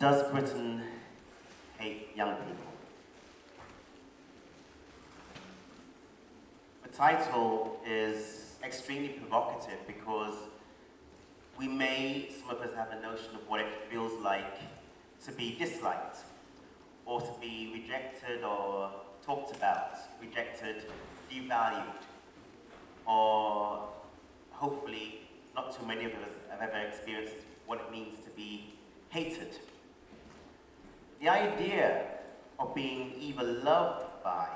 Does Britain hate young people? The title is extremely provocative because some of us have a notion of what it feels like to be disliked, or to be rejected or talked about, rejected, devalued, or hopefully not too many of us have ever experienced what it means to be hated. The idea of being either loved by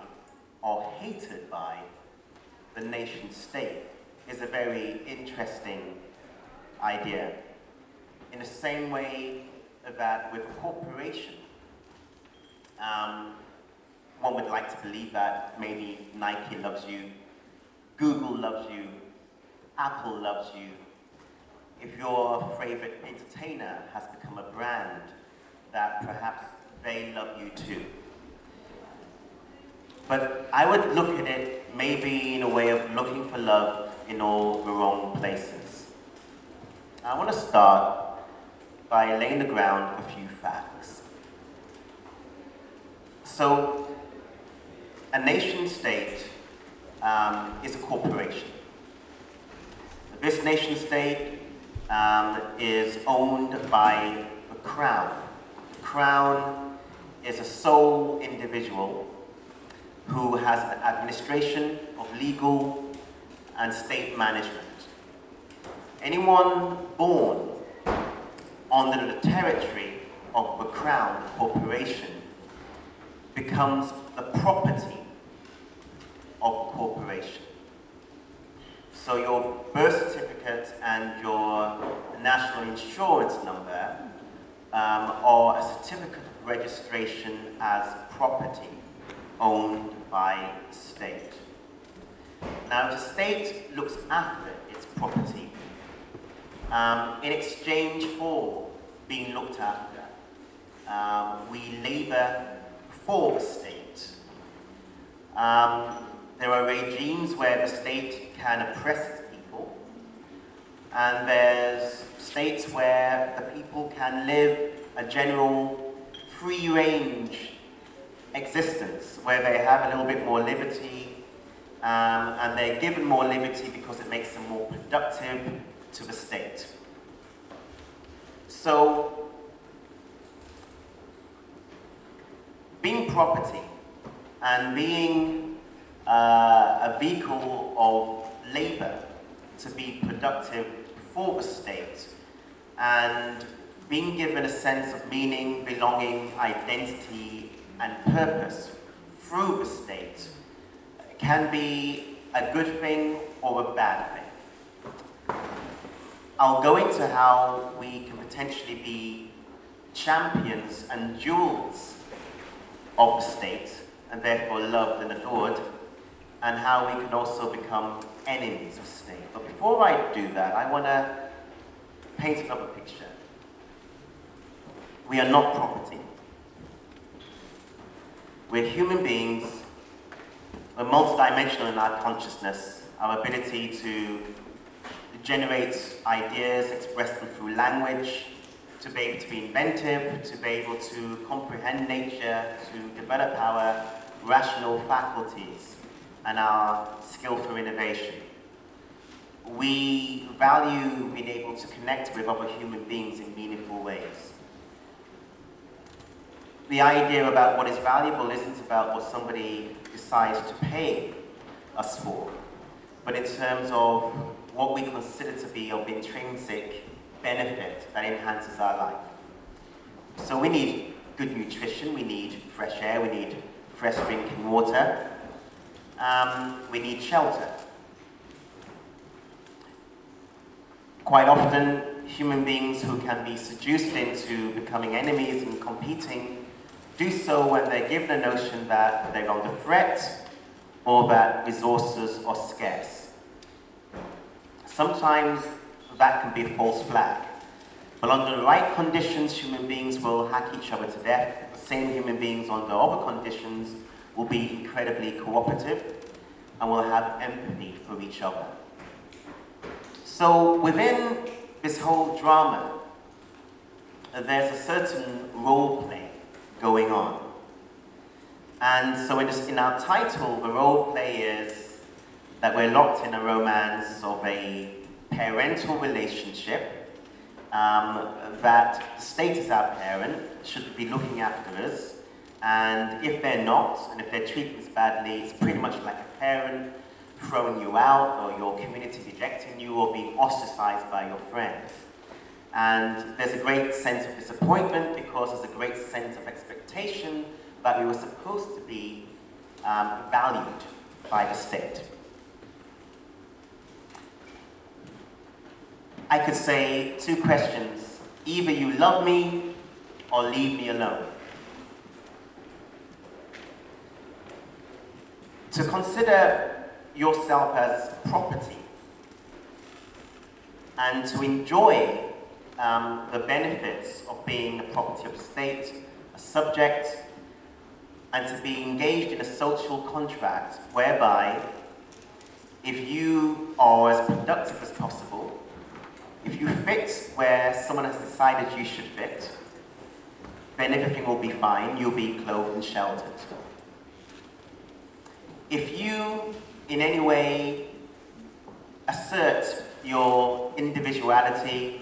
or hated by the nation state is a very interesting idea. In the same way that with a corporation, one would like to believe that maybe Nike loves you, Google loves you, Apple loves you. If your favorite entertainer has become a brand, that perhaps they love you too. But I would look at it maybe in a way of looking for love in all the wrong places. I want to start by laying the ground a few facts. So, a nation state is a corporation. This nation state is owned by the Crown. The Crown is a sole individual who has an administration of legal and state management. Anyone born under the territory of the Crown, the corporation, becomes the property of the corporation. So your birth certificate and your national insurance number are a certificate of registration as property owned by the state. Now, the state looks after its property in exchange for being looked after. We labor for the state. There are regimes where the state can oppress its people, and there's states where the people can live a general free-range existence, where they have a little bit more liberty, and they're given more liberty because it makes them more productive to the state. So, being property and being a vehicle of labor to be productive for the state, and being given a sense of meaning, belonging, identity, and purpose through the state can be a good thing or a bad thing. I'll go into how we can potentially be champions and jewels of the state, and therefore loved and adored, and how we can also become enemies of the state. But before I do that, I want to paint another picture. We are not property. We're human beings. We're multidimensional in our consciousness, our ability to generate ideas, express them through language, to be able to be inventive, to be able to comprehend nature, to develop our rational faculties and our skill for innovation. We value being able to connect with other human beings in meaningful ways. The idea about what is valuable isn't about what somebody decides to pay us for, but in terms of what we consider to be of intrinsic benefit that enhances our life. So we need good nutrition, we need fresh air, we need fresh drinking water, we need shelter. Quite often, human beings who can be seduced into becoming enemies and competing do so when they're given a notion that they're under threat or that resources are scarce. Sometimes that can be a false flag. But under the right conditions, human beings will hack each other to death. The same human beings under other conditions will be incredibly cooperative and will have empathy for each other. So within this whole drama there's a certain role play going on. And so in our title, the role play is that we're locked in a romance of a parental relationship, that the state as our parent should be looking after us, and if they're not, and if they're treating us badly, it's pretty much like a parent throwing you out, or your community rejecting you, or being ostracized by your friends. And there's a great sense of disappointment because there's a great sense of expectation that we were supposed to be valued by the state. I could say two questions: either you love me or leave me alone. To consider yourself as property and to enjoy the benefits of being a property of the state, a subject, and to be engaged in a social contract whereby if you are as productive as possible, if you fit where someone has decided you should fit, then everything will be fine, you'll be clothed and sheltered. If you in any way assert your individuality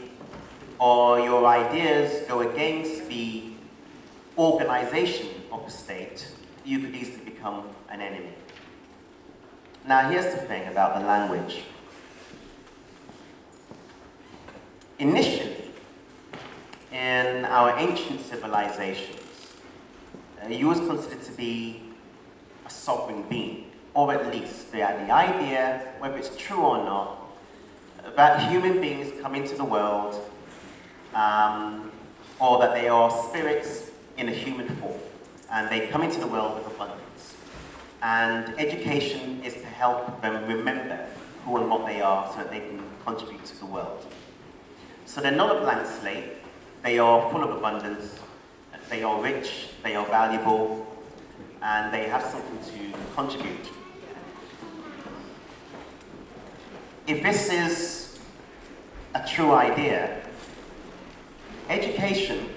or your ideas go against the organization of the state, you could easily become an enemy. Now here's the thing about the language. Initially, in our ancient civilizations, you was considered to be a sovereign being, or at least they had the idea, whether it's true or not, that human beings come into the world, or that they are spirits in a human form, and they come into the world with abundance. And education is to help them remember who and what they are so that they can contribute to the world. So they're not a blank slate, they are full of abundance, they are rich, they are valuable, and they have something to contribute. If this is a true idea, education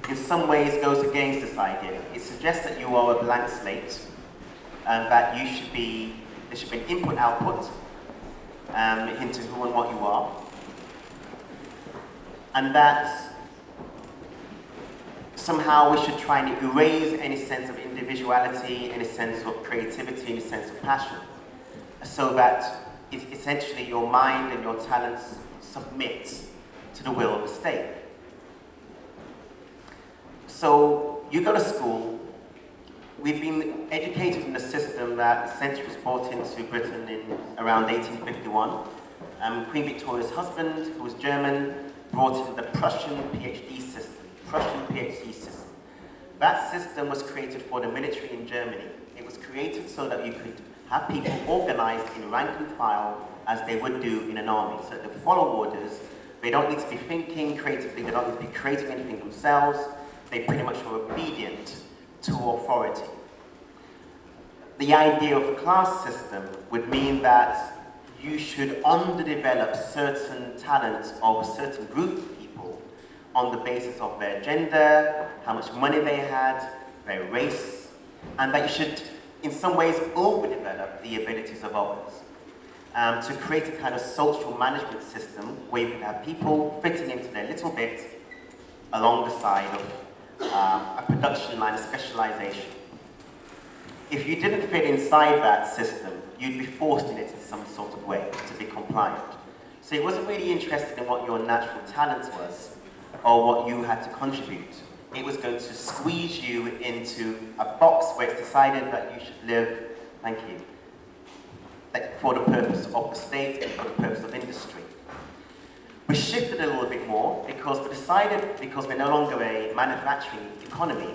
in some ways goes against this idea. It suggests that you are a blank slate and that there should be an input-output into who and what you are, and that somehow we should try and erase any sense of individuality, any sense of creativity, any sense of passion, so that essentially your mind and your talents submit to the will of the state. So you go to school, we've been educated in a system that essentially was brought into Britain in around 1851. Queen Victoria's husband, who was German, brought in the Prussian PhD system. That system was created for the military in Germany. It was created so that you could have people organized in rank and file as they would do in an army. So they follow orders, they don't need to be thinking creatively, they don't need to be creating anything themselves, they pretty much are obedient to authority. The idea of the class system would mean that you should underdevelop certain talents of a certain group of people on the basis of their gender, how much money they had, their race, and that you should in some ways overdevelop the abilities of others. To create a kind of social management system where you can have people fitting into their little bit along the side of a production line, a specialization. If you didn't fit inside that system, you'd be forced in it in some sort of way to be compliant. So it wasn't really interested in what your natural talent was or what you had to contribute. It was going to squeeze you into a box where it's decided that you should live, thank you, for the purpose of the state and for the purpose of industry. We shifted a little bit more because we decided, because we're no longer a manufacturing economy,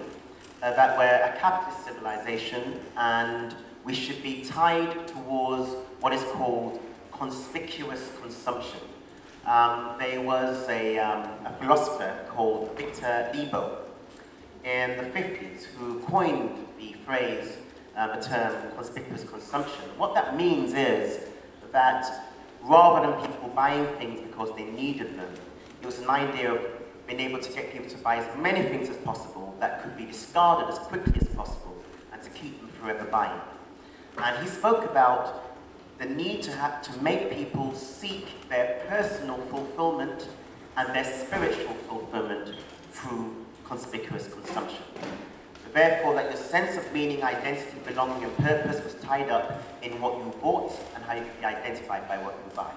that we're a capitalist civilization and we should be tied towards what is called conspicuous consumption. There was a philosopher called Victor Lebo in the 50s who coined the phrase, the term conspicuous consumption. What that means is that rather than people buying things because they needed them, it was an idea of been able to get people to buy as many things as possible that could be discarded as quickly as possible and to keep them forever buying. And he spoke about the need to make people seek their personal fulfillment and their spiritual fulfillment through conspicuous consumption. Therefore, that your sense of meaning, identity, belonging, and purpose was tied up in what you bought and how you could be identified by what you buy.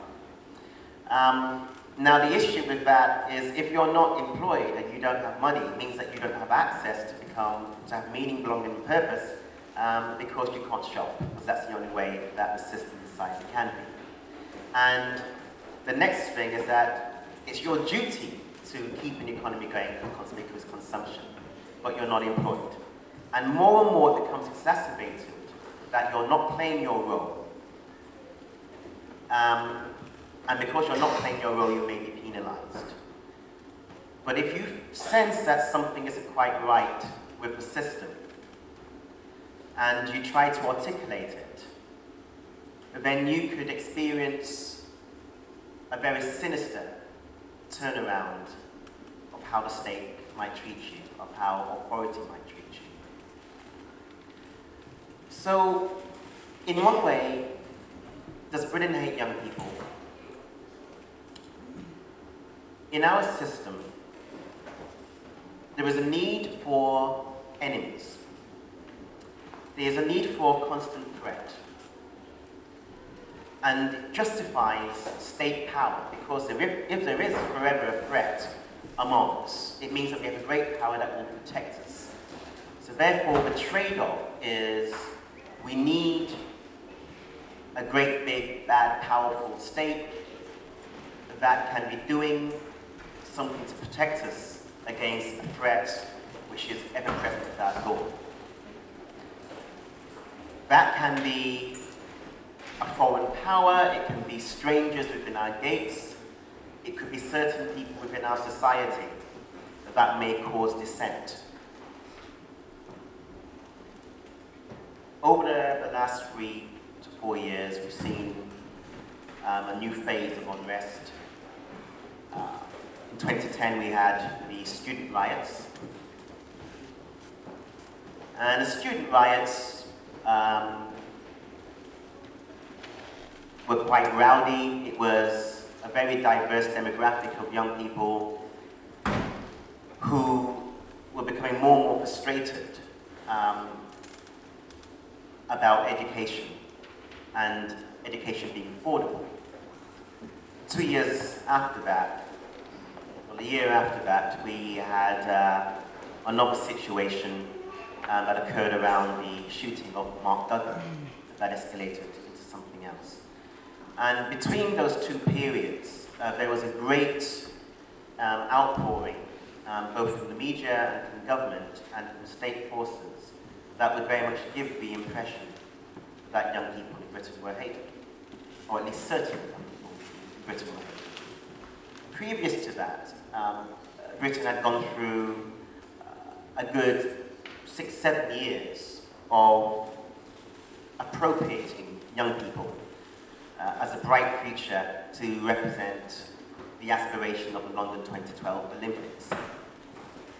Now, the issue with that is if you're not employed and you don't have money, it means that you don't have access to have meaning, belonging, and purpose because you can't shop, because that's the only way that the system decides it can be. And the next thing is that it's your duty to keep an economy going for conspicuous consumption, but you're not employed. And more it becomes exacerbated that you're not playing your role. And because you're not playing your role, you may be penalized. But if you sense that something isn't quite right with the system, and you try to articulate it, then you could experience a very sinister turnaround of how the state might treat you, of how authority might treat you. So, in what way does Britain hate young people? In our system, there is a need for enemies. There is a need for constant threat. And it justifies state power, because if there is forever a threat among us, it means that we have a great power that will protect us. So therefore, the trade-off is we need a great, big, bad, powerful state that can be doing something to protect us against a threat which is ever present at our door. That can be a foreign power, it can be strangers within our gates, it could be certain people within our society that may cause dissent. Over the last 3 to 4 years, we've seen a new phase of unrest. In 2010, we had the student riots. And the student riots were quite rowdy. It was a very diverse demographic of young people who were becoming more and more frustrated about education and education being affordable. 2 years after that, well, a year after that, we had another situation that occurred around the shooting of Mark Duggan that escalated into something else. And between those two periods, there was a great outpouring, both from the media and from government and from state forces, that would very much give the impression that young people in Britain were hated, or at least certain young people in Britain were hated. Previous to that, Britain had gone through a good 6-7 years of appropriating young people as a bright future to represent the aspiration of the London 2012 Olympics.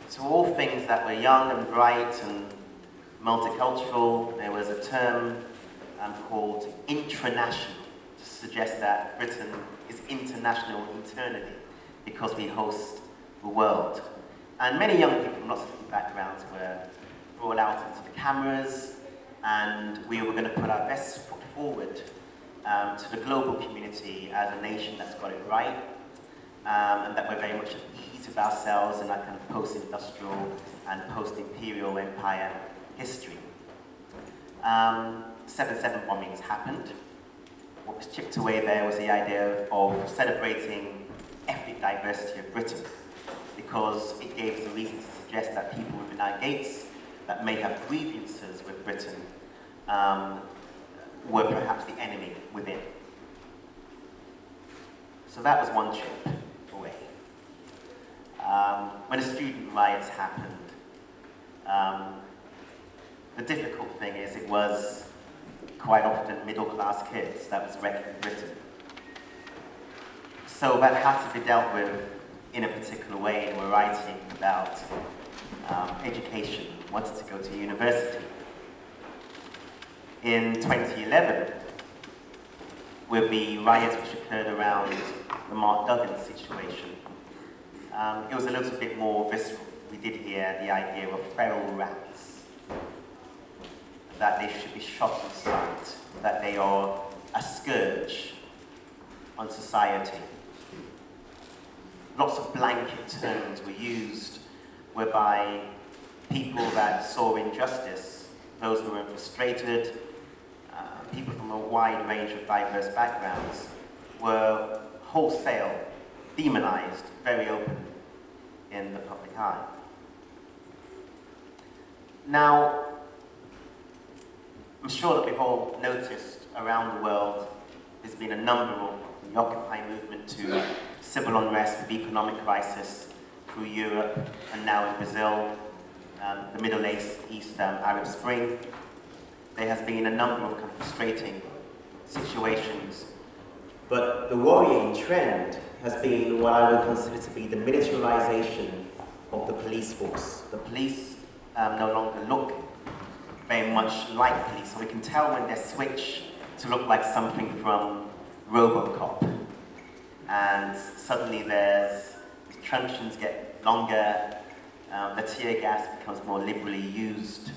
So all things that were young and bright and multicultural, there was a term called Intergenerational to suggest that Britain is international internally because we host the world. And many young people from lots of different backgrounds were brought out into the cameras, and we were going to put our best foot forward to the global community as a nation that's got it right, and that we're very much at ease with ourselves in that kind of post-industrial and post-imperial empire history. 7/7 bombings happened. What was chipped away there was the idea of celebrating ethnic diversity of Britain, because it gave us a reason to suggest that people within our gates that may have grievances with Britain were perhaps the enemy within. So that was one chip away. When the student riots happened, the difficult thing is it was quite often middle-class kids that was wrecking Britain. So that has to be dealt with in a particular way and were writing about education, wanted to go to university. In 2011, with the riots which occurred around the Mark Duggan situation, it was a little bit more visceral. We did hear the idea of feral rats, that they should be shot on sight, that they are a scourge on society. Lots of blanket terms were used whereby people that saw injustice, those who were frustrated, people from a wide range of diverse backgrounds, were wholesale demonized very openly in the public eye. Now, I'm sure that we've all noticed around the world there's been a number of the Occupy movement to civil unrest, the economic crisis through Europe and now in Brazil, the Middle East Arab Spring. There has been a number of frustrating situations, but the worrying trend has been what I would consider to be the militarization of the police force. The police no longer look very much like police, so we can tell when they switch to look like something from RoboCop, and suddenly the truncheons get longer, the tear gas becomes more liberally used,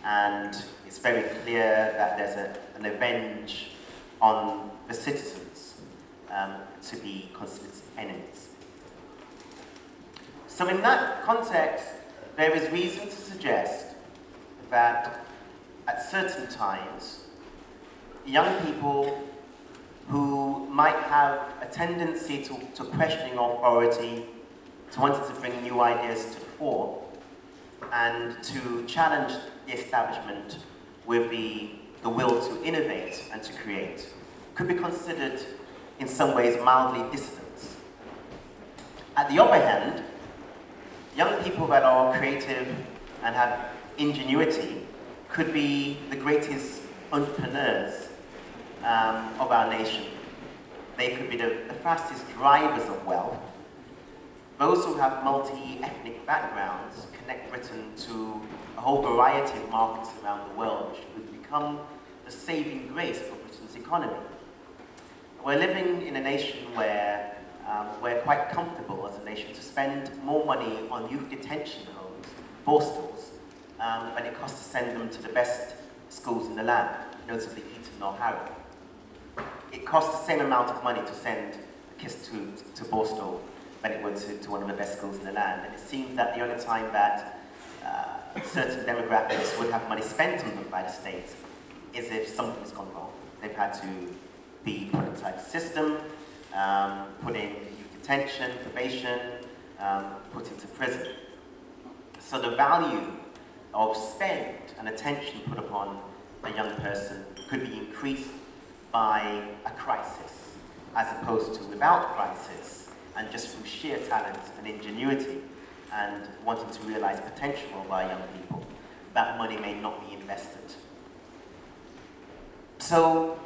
and it's very clear that there's an revenge on the citizens to be considered enemies. So in that context, there is reason to suggest that at certain times, young people who might have a tendency to questioning authority, to wanting to bring new ideas to the fore, and to challenge the establishment with the will to innovate and to create, could be considered in some ways mildly dissident. At the other hand, young people that are creative and have ingenuity could be the greatest entrepreneurs of our nation. They could be the fastest drivers of wealth. Those who have multi-ethnic backgrounds connect Britain to a whole variety of markets around the world, which would become the saving grace for Britain's economy. We're living in a nation where we're quite comfortable as a nation to spend more money on youth detention homes, borstalls, than it costs to send them to the best schools in the land, notably Eton or Harrow. It costs the same amount of money to send a kid to Borstal than it would to one of the best schools in the land. And it seems that the only time that certain demographics would have money spent on them by the state is if something's gone wrong. They've had to be put inside the system, put in youth detention, probation, put into prison. So the value of spend and attention put upon a young person could be increased by a crisis, as opposed to without crisis, and just through sheer talent and ingenuity, and wanting to realize potential of our young people, that money may not be invested. So,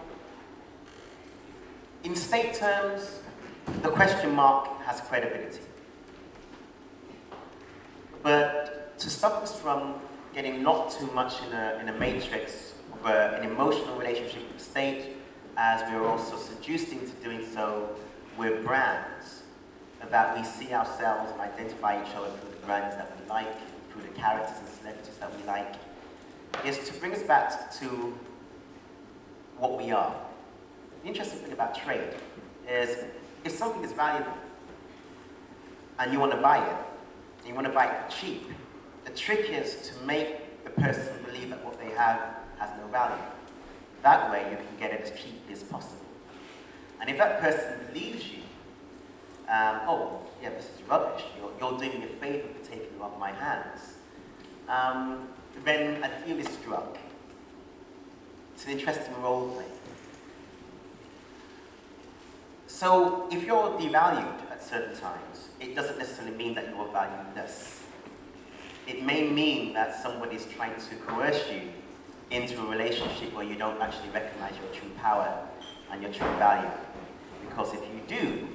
in state terms, the question mark has credibility. But to stop us from getting locked too much in a matrix of an emotional relationship with the state, as we are also seduced into doing so with brands, that we see ourselves and identify each other through the brands that we like, through the characters and celebrities that we like, is to bring us back to what we are. The interesting thing about trade is if something is valuable and you want to buy it, and you want to buy it for cheap, the trick is to make the person believe that what they have has no value. That way you can get it as cheaply as possible. And if that person believes you, oh, yeah, this is rubbish, you're doing me a favor for taking it off my hands, then a deal is struck. It's an interesting role play. So if you're devalued at certain times, it doesn't necessarily mean that you're valueless. It may mean that somebody's trying to coerce you into a relationship where you don't actually recognize your true power and your true value. Because if you do,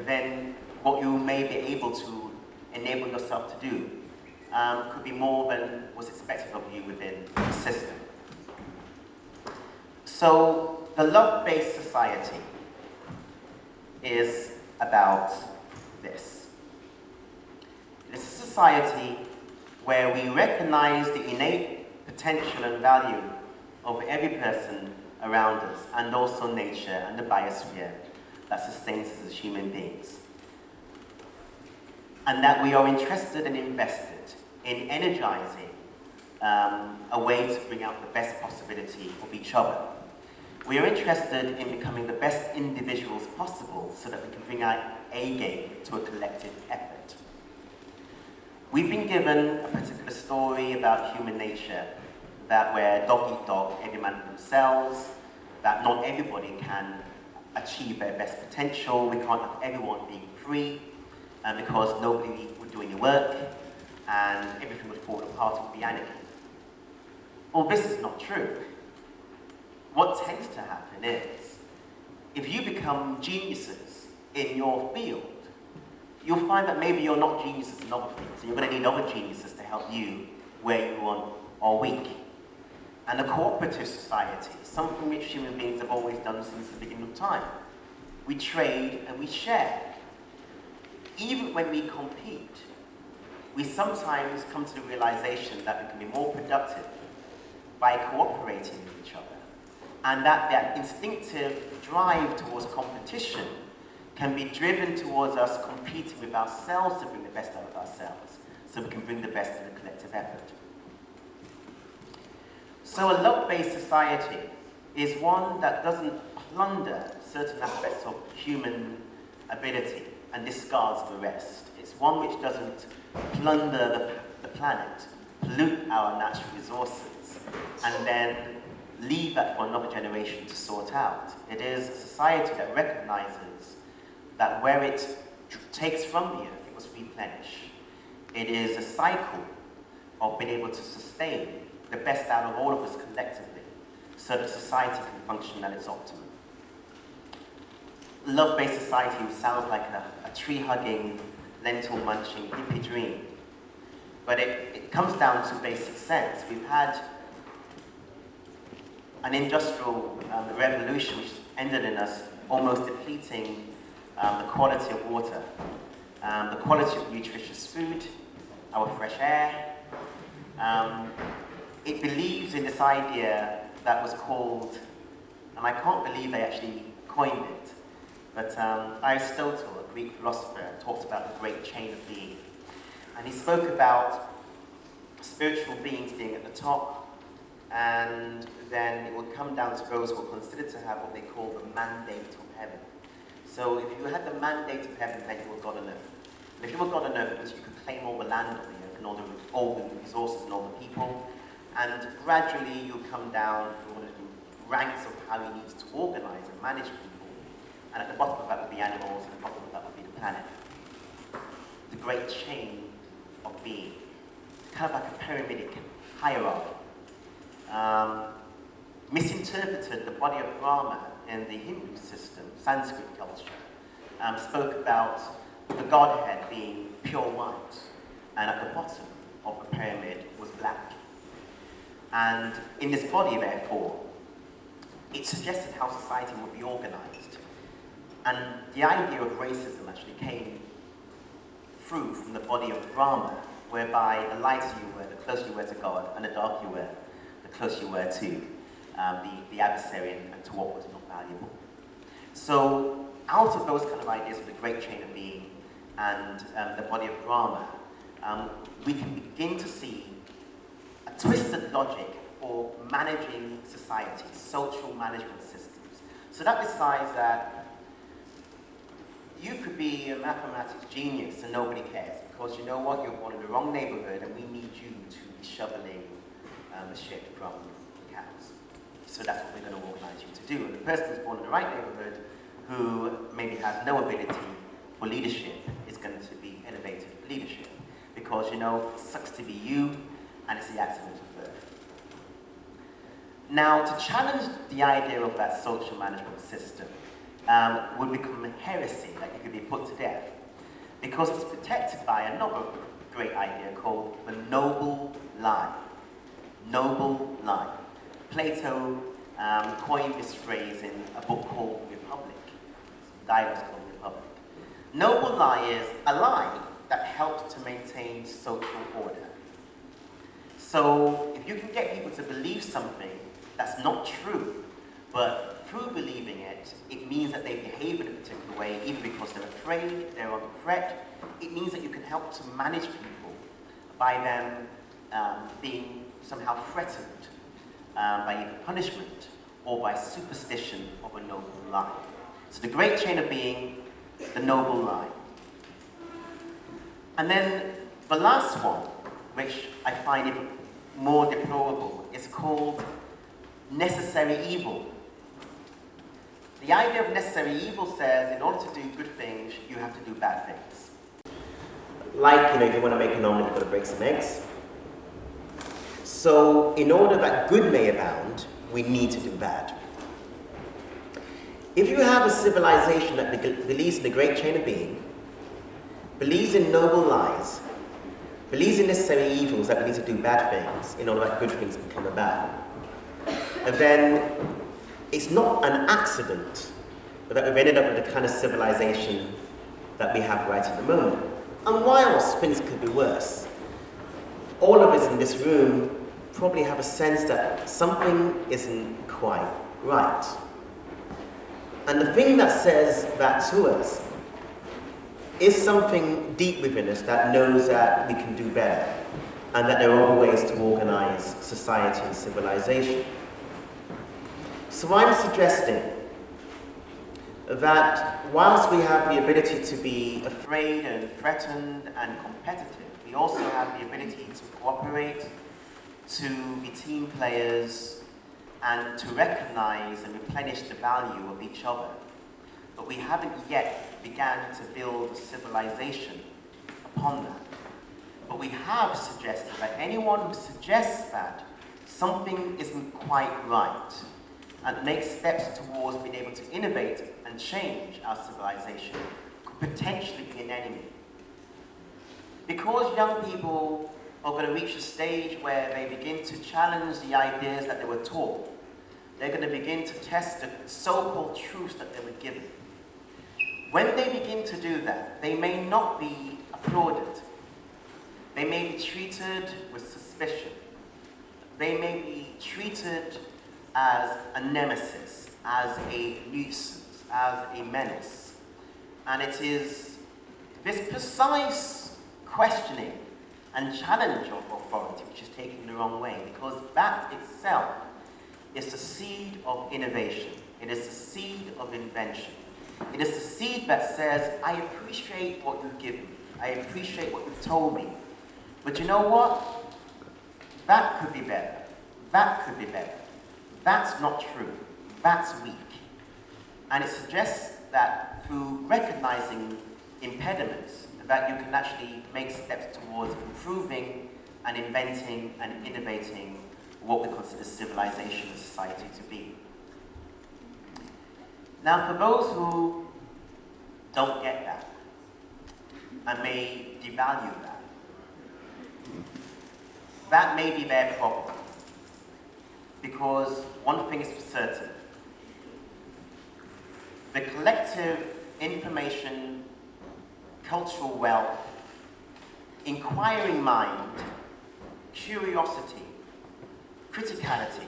then what you may be able to enable yourself to do could be more than was expected of you within the system. So the love-based society is about this. It's a society where we recognize the innate potential and value of every person around us, and also nature and the biosphere that sustains us as human beings. And that we are interested and invested in energizing a way to bring out the best possibility of each other. We are interested in becoming the best individuals possible so that we can bring our A game to a collective effort. We've been given a particular story about human nature, that we're dog eat dog, every man for themselves, that not everybody can achieve their best potential, we can't have everyone being free, because nobody would do any work, and everything would fall apart, it would be anarchy. Well, this is not true. What tends to happen is, if you become geniuses in your field, you'll find that maybe you're not geniuses in other things, and you're going to need other geniuses to help you where you are weak. And a cooperative society is something which human beings have always done since the beginning of time. We trade and we share. Even when we compete, we sometimes come to the realization that we can be more productive by cooperating with each other. And that instinctive drive towards competition can be driven towards us competing with ourselves to bring the best out of ourselves, so we can bring the best in the collective effort. So a love-based society is one that doesn't plunder certain aspects of human ability and discards the rest. It's one which doesn't plunder the planet, pollute our natural resources, and then leave that for another generation to sort out. It is a society that recognizes that where it takes from the earth, it must replenish. It is a cycle of being able to sustain the best out of all of us collectively, so that society can function at its optimum. Love-based society sounds like a tree-hugging, lentil-munching hippie dream, but it comes down to basic sense. We've had an industrial revolution which ended in us almost depleting the quality of water, the quality of nutritious food, our fresh air. It believes in this idea that was called, and I can't believe they actually coined it, but Aristotle, a Greek philosopher, talked about the great chain of being. And he spoke about spiritual beings being at the top, and then it would come down to those who were considered to have what they call the mandate of heaven. So if you had the mandate of heaven, then you were God on earth. And if you were God on earth, it was you could claim all the land on the earth and all the resources and all the people. And gradually you come down through all the different ranks of how you need to organize and manage people. And at the bottom of that would be animals, and at the bottom of that would be the planet. The great chain of being. Kind of like a pyramidic hierarchy. Misinterpreted the body of Brahma in the Hindu system, Sanskrit culture, spoke about the Godhead being pure white, and at the bottom of the pyramid was black. And in this body, therefore, it suggested how society would be organized. And the idea of racism actually came through from the body of Brahma, whereby the lighter you were, the closer you were to God, and the darker you were, the closer you were to the adversary and to what was not valuable. So out of those kind of ideas of the great chain of being and the body of Brahma, we can begin to see a twisted logic for managing society, social management systems. So that decides that you could be a mathematics genius and nobody cares, because you know what, you're born in the wrong neighborhood and we need you to be shoveling the shit from the cows. So that's what we're going to organize you to do. And the person who's born in the right neighborhood, who maybe has no ability for leadership, is going to be elevated for leadership. Because, you know, it sucks to be you, and it's the accident of birth. Now, to challenge the idea of that social management system would become a heresy, like it could be put to death. because it's protected by another great idea called the noble lie. Noble lie. Plato coined this phrase in a book called Republic. Dialogues called Republic. Noble lie is a lie that helps to maintain social order. So if you can get people to believe something that's not true, but through believing it, it means that they behave in a particular way, either because they're afraid, they're under threat. It means that you can help to manage people by them being somehow threatened by either punishment or by superstition of a noble lie. So the great chain of being, the noble lie. And then the last one, which I find even more deplorable, is called necessary evil. The idea of necessary evil says in order to do good things, you have to do bad things. Like, if you want to make an omelette, you've got to break some eggs. So, in order that good may abound, we need to do bad. If you have a civilization that believes in the great chain of being, believes in noble lies, believes in necessary evils, that we need to do bad things in order that good things can come about, and then it's not an accident that we've ended up with the kind of civilization that we have right at the moment. And whilst things could be worse, all of us in this room probably have a sense that something isn't quite right. And the thing that says that to us is something deep within us that knows that we can do better and that there are other ways to organize society and civilization. So I'm suggesting that whilst we have the ability to be afraid and threatened and competitive, we also have the ability to cooperate, to be team players, and to recognize and replenish the value of each other. But we haven't yet begun to build a civilization upon that. But we have suggested that anyone who suggests that something isn't quite right and makes steps towards being able to innovate and change our civilization could potentially be an enemy. Because young people are going to reach a stage where they begin to challenge the ideas that they were taught, they're going to begin to test the so-called truths that they were given. When they begin to do that, they may not be applauded. They may be treated with suspicion. They may be treated as a nemesis, as a nuisance, as a menace. And it is this precise questioning and challenge of authority which is taken the wrong way, because that itself is the seed of innovation. It is the seed of invention. It is the seed that says, I appreciate what you've given me. I appreciate what you've told me. But you know what? That could be better. That could be better. That's not true. That's weak. And it suggests that through recognizing impediments, that you can actually make steps towards improving and inventing and innovating what we consider civilization and society to be. Now, for those who don't get that and may devalue that, that may be their problem. Because one thing is for certain, the collective information, cultural wealth, inquiring mind, curiosity, criticality,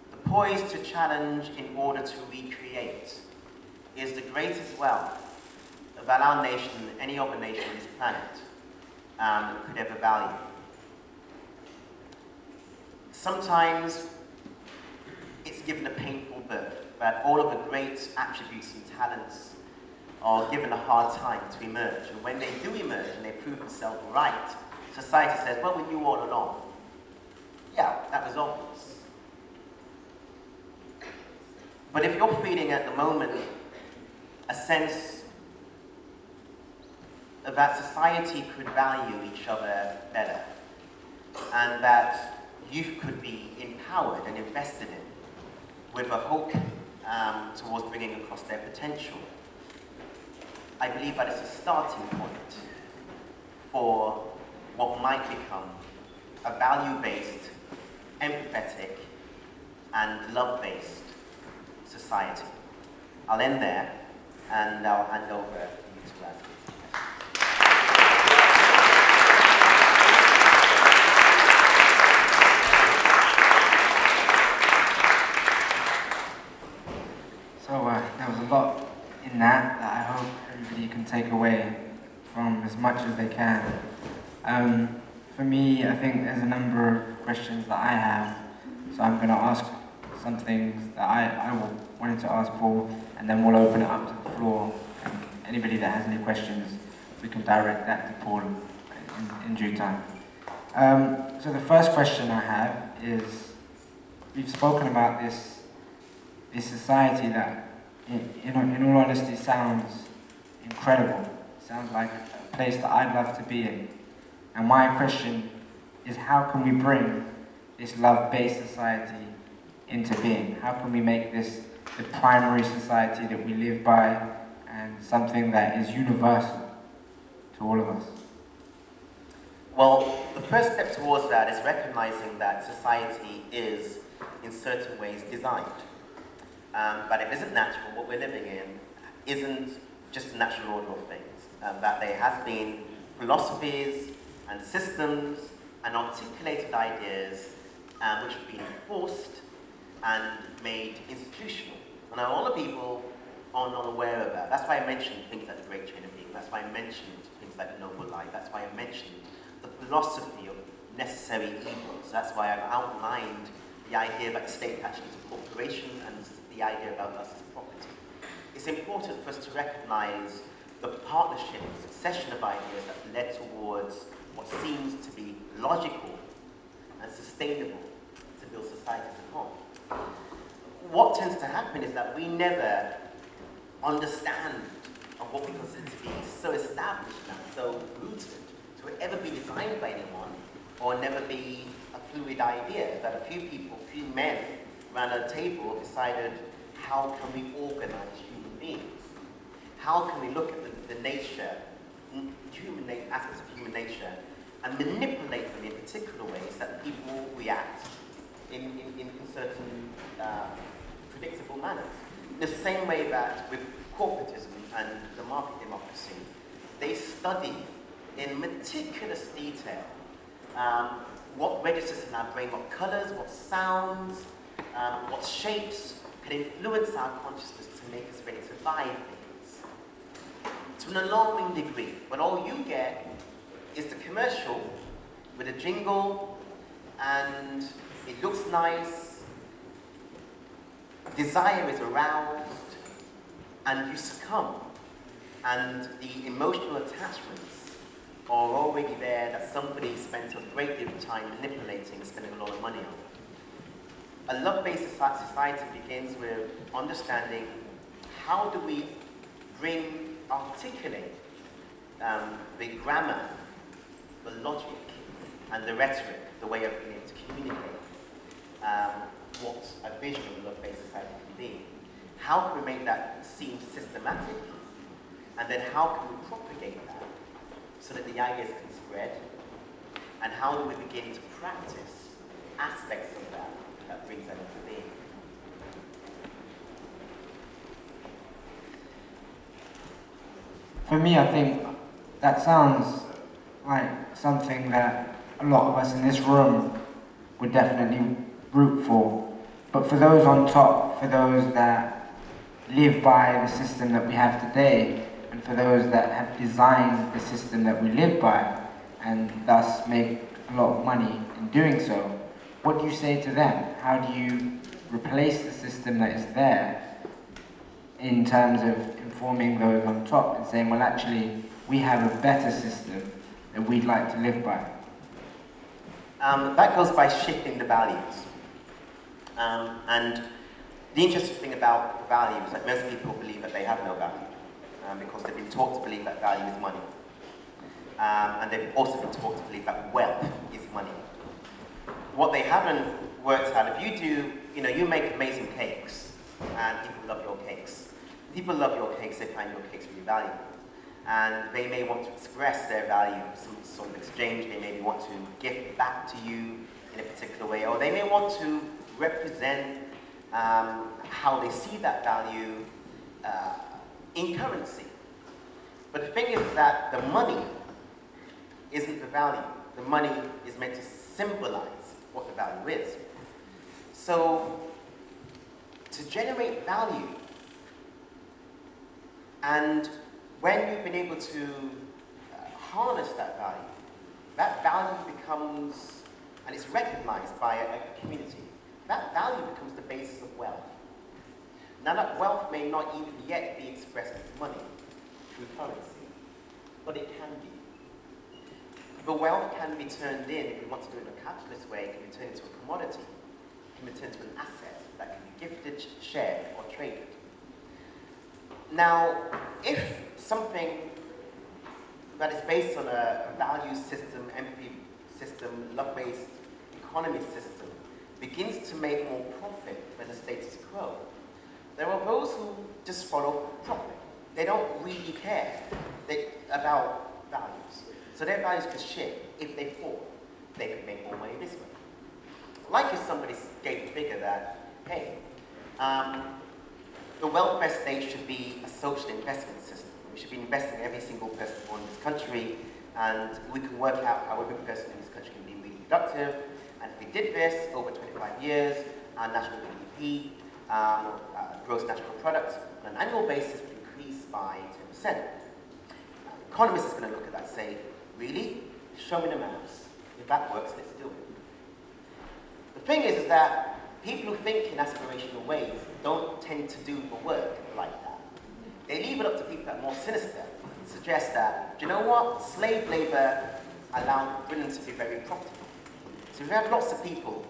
the poise to challenge in order to recreate, is the greatest wealth that our nation, any other nation on this planet, could ever value. Sometimes it's given a painful birth, that all of the great attributes and talents are given a hard time to emerge. And when they do emerge and they prove themselves right, society says, well, we knew all along. Yeah, that was obvious. But if you're feeling at the moment a sense that society could value each other better, and that youth could be empowered and invested in with a hope towards bringing across their potential, I believe that it's a starting point for what might become a value-based, empathetic, and love-based society. I'll end there, and I'll hand over to you to ask me some questions. So there was a lot in that I hope everybody can take away from as much as they can. For me, I think there's a number of questions that I have, so I'm going to ask some things that I wanted to ask Paul, and then we'll open it up to the floor, and anybody that has any questions, we can direct that to Paul in due time. So the first question I have is, we've spoken about this society that, in all honesty, sounds incredible. Sounds like a place that I'd love to be in. And my question is, how can we bring this love-based society into being? How can we make this the primary society that we live by and something that is universal to all of us? Well, the first step towards that is recognizing that society is, in certain ways, designed. But it isn't natural. What we're living in isn't just a natural order of things. That there has been philosophies and systems and articulated ideas which have been enforced and made institutional. And now all the people are not aware of that. That's why I mentioned things like the Great Chain of Being. That's why I mentioned things like the Noble Life. That's why I mentioned the philosophy of necessary evils. That's why I've outlined the idea that the state actually is a corporation and the idea about us as property. It's important for us to recognize the partnership, succession of ideas that led towards what seems to be logical and sustainable to build society as a whole. What tends to happen is that we never understand of what we consider to be so established and so rooted to ever be designed by anyone or never be a fluid idea, that a few people, a few men around a table decided, how can we organize human beings? How can we look at the nature, aspects of human nature, and manipulate them in particular ways that people react in certain predictable manners? In the same way that with corporatism and the market democracy, they study in meticulous detail what registers in our brain, what colors, what sounds, what shapes can influence our consciousness to make us ready to buy things. To an alarming degree, but all you get is the commercial with a jingle, and it looks nice, desire is aroused, and you succumb. And the emotional attachments are already there that somebody spent a great deal of time manipulating and spending a lot of money on. A love-based society begins with understanding how do we articulate the grammar, the logic, and the rhetoric, the way of being able to communicate what a vision of a love-based society can be. How can we make that seem systematic? And then how can we propagate that so that the ideas can spread? And how do we begin to practice aspects of that brings that into being? For me, I think that sounds like something that a lot of us in this room would definitely root for. But for those on top, for those that live by the system that we have today, and for those that have designed the system that we live by, and thus make a lot of money in doing so, what do you say to them? How do you replace the system that is there in terms of informing those on top and saying, well, actually, we have a better system that we'd like to live by? That goes by shifting the values. And the interesting thing about values is that most people believe that they have no value because they've been taught to believe that value is money. And they've also been taught to believe that wealth is money. What they haven't worked out, if you do, you make amazing cakes and people love your cakes. People love your cakes, they find your cakes really valuable. and they may want to express their value for some sort of exchange. They may want to give back to you in a particular way, or they may want to represent how they see that value in currency. But the thing is that the money isn't the value. The money is meant to symbolize what the value is. So, to generate value, and when you've been able to harness that value becomes, and it's recognized by a community, that value becomes the basis of wealth. Now that wealth may not even yet be expressed as money through currency, but it can be. The wealth can be turned in, if we want to do it in a capitalist way, it can be turned into a commodity, it can be turned into an asset that can be gifted, shared, or traded. Now, if something that is based on a value system, empathy system, love-based economy system begins to make more profit than the status quo, there are those who just follow profit. They don't really care about values. So their values could shift. If they fall, they could make more money this way. Like if somebody gave a figure that, hey, the welfare state should be a social investment system. We should be investing in every single person born in this country, and we can work out how every person in this country can be really productive. And if we did this over 25 years, our national GDP, gross national product, on an annual basis would increase by 10%. Economists is going to look at that and say, really? Show me the maths. If that works, let's do it. The thing is that people who think in aspirational ways don't tend to do the work like that. They leave it up to people that are more sinister and suggest that, do you know what? Slave labor allowed Britain to be very profitable. So if we have lots of people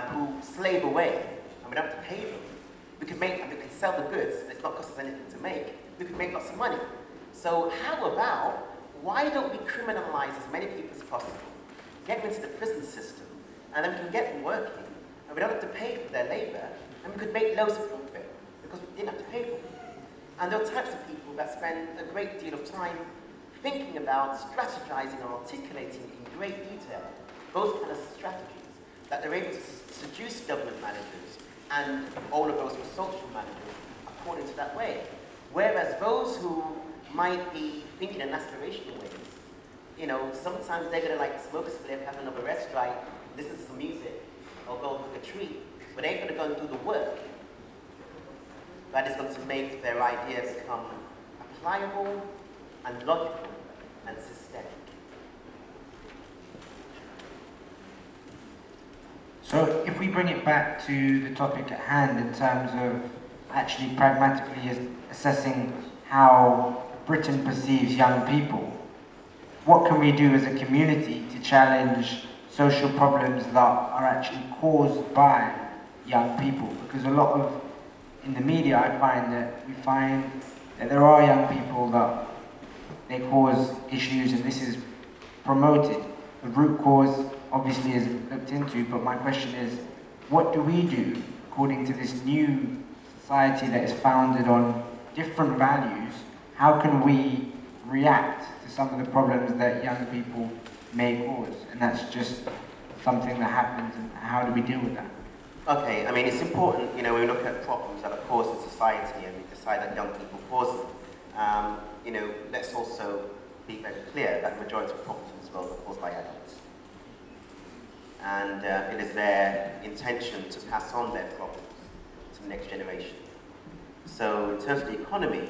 who slave away and we don't have to pay them, we can sell the goods, and it's not cost us anything to make. We can make lots of money. So how about, why don't we criminalize as many people as possible, get them into the prison system, and then we can get them working, and we don't have to pay for their labor, and we could make loads of profit, because we didn't have to pay for them. And there are types of people that spend a great deal of time thinking about, strategizing, and articulating in great detail those kind of strategies, that they're able to seduce government managers and all of those who are social managers according to that way. Whereas those who might be thinking in aspirational ways, you know, sometimes they're going to like smoke a spliff, have another restaurant, listen to some music, or go cook a treat, but they ain't going to go and do the work that is going to make their ideas become applicable and logical and systemic. So if we bring it back to the topic at hand in terms of actually pragmatically assessing how Britain perceives young people, what can we do as a community to challenge social problems that are actually caused by young people? Because a lot of, in the media, we find that there are young people that they cause issues, and this is promoted. The root cause obviously is looked into, but my question is, what do we do according to this new society that is founded on different values? How can we react to some of the problems that young people may cause? And that's just something that happens, and how do we deal with that? Okay, I mean, it's important, you know, when we look at problems that are caused in society and we decide that young people cause them, you know, let's also be very clear that the majority of problems in this world are caused by adults. And it is their intention to pass on their problems to the next generation. So in terms of the economy,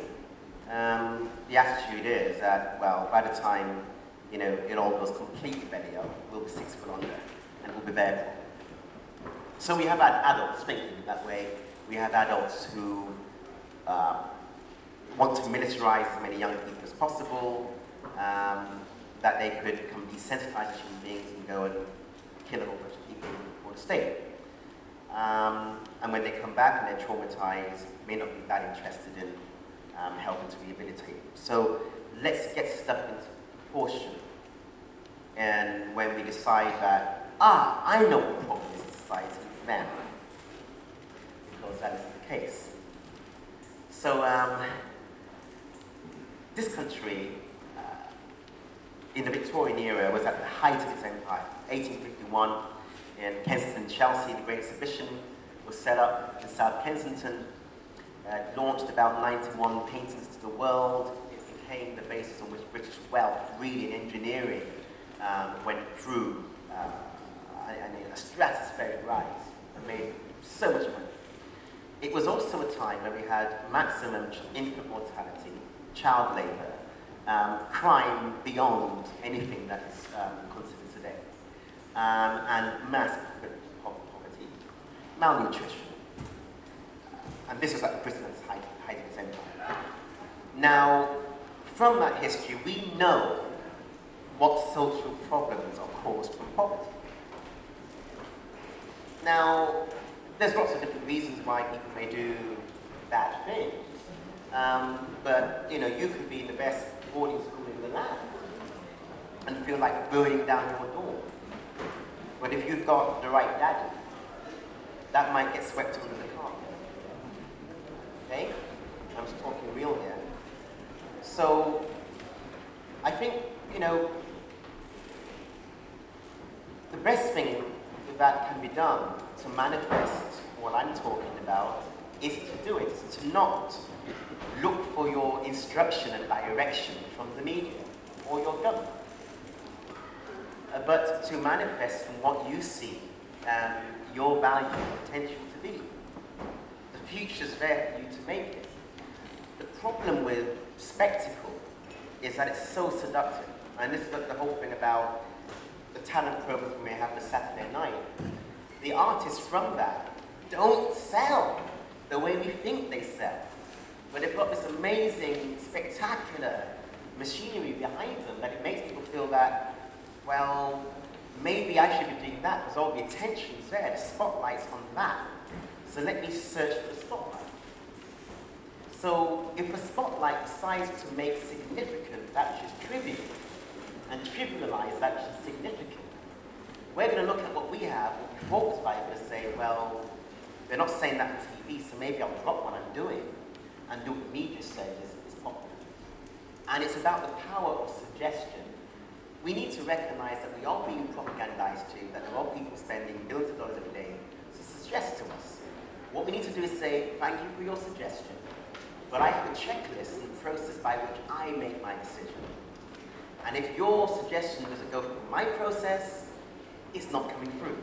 the attitude is that, well, by the time, you know, it all goes completely belly up, we'll be 6 foot under, and we'll be there. So we have had adults thinking that way. We have adults who want to militarize as many young people as possible, that they could become desensitized as human beings and go and kill a whole bunch of people for the state. And when they come back and they're traumatized, may not be that interested in helping to rehabilitate them. So let's get stuff into proportion. And when we decide that, I know what the problem is in society for them, because that is the case. So this country, in the Victorian era, was at the height of its empire. 1851, in Kensington, Chelsea, the Great Exhibition was set up in South Kensington. Launched about 91 paintings to the world. It became the basis on which British wealth, really, and engineering went through a stratospheric rise and made so much money. It was also a time where we had maximum infant mortality, child labour, crime beyond anything that is considered today, and mass poverty, malnutrition. And this was at Britain's height of its empire. Now, from that history, we know what social problems are caused from poverty. Now, there's lots of different reasons why people may do bad things. But you could be in the best boarding school in the land and feel like burning down your door. But if you've got the right daddy, that might get swept under the carpet. Okay? I'm just talking real here. So, I think, the best thing that can be done to manifest what I'm talking about is to do it, to not look for your instruction and direction from the media or your government, but to manifest from what you see your value and potential to be. The future's there for you to make it. The problem with spectacle is that it's so seductive. And this is the whole thing about the talent programs we may have this Saturday night. The artists from that don't sell the way we think they sell. But they've got this amazing, spectacular machinery behind them that it makes people feel that, well, maybe I should be doing that because all the attention's there, the spotlight's on that. So let me search for the spotlight. So if the spotlight decides to make significant that which is trivial, and trivialize that which is significant, we're going to look at what we have, what we focus by, and say, well, they're not saying that on TV, so maybe I'll drop what I'm doing and do what the media says is popular. And it's about the power of suggestion. We need to recognize that we are being propagandized to, that there are people spending billions of dollars every day to suggest to us. What we need to do is say, thank you for your suggestion, but I have a checklist and process by which I make my decision. And if your suggestion doesn't go through my process, it's not coming through.